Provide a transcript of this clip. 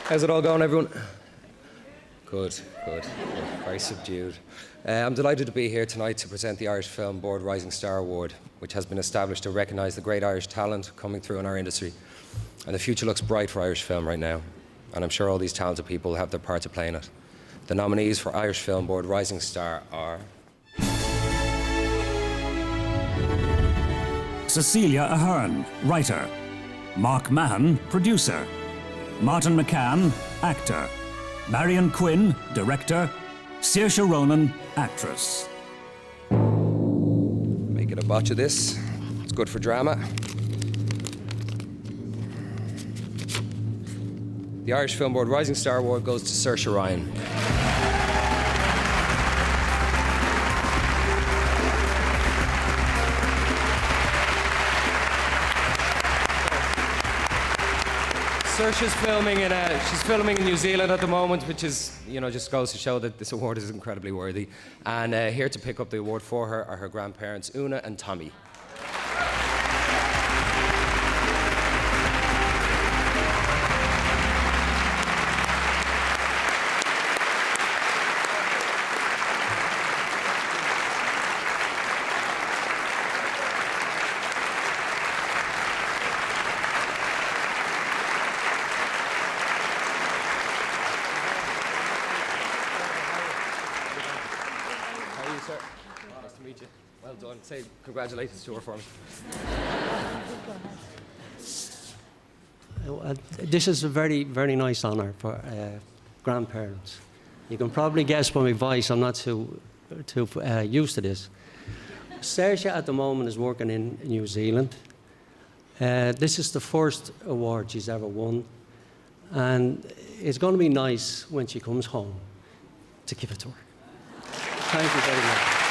How's it all going, everyone? Good. Very subdued. I'm delighted to be here tonight to present the Irish Film Board Rising Star Award, which has been established to recognise the great Irish talent coming through in our industry. And the future looks bright for Irish film right now. And I'm sure all these talented people have their part to play in it. The nominees for Irish Film Board Rising Star are... Cecilia Ahern, writer. Mark Mahan, producer. Martin McCann, actor. Marion Quinn, director. Saoirse Ronan, actress. Making a botch of this. It's good for drama. The Irish Film Board Rising Star Award goes to Saoirse Ronan. Saoirse's filming in New Zealand at the moment, which is, just goes to show that this award is incredibly worthy. And here to pick up the award for her are her grandparents, Una and Tommy. Sir. Nice to meet you. Well done. Say congratulations to her for me. This is a very, very nice honour for grandparents. You can probably guess by my voice, I'm not too used to this. Saoirse at the moment is working in New Zealand. This is the first award she's ever won. And it's going to be nice when she comes home to give it to her. Thank you very much.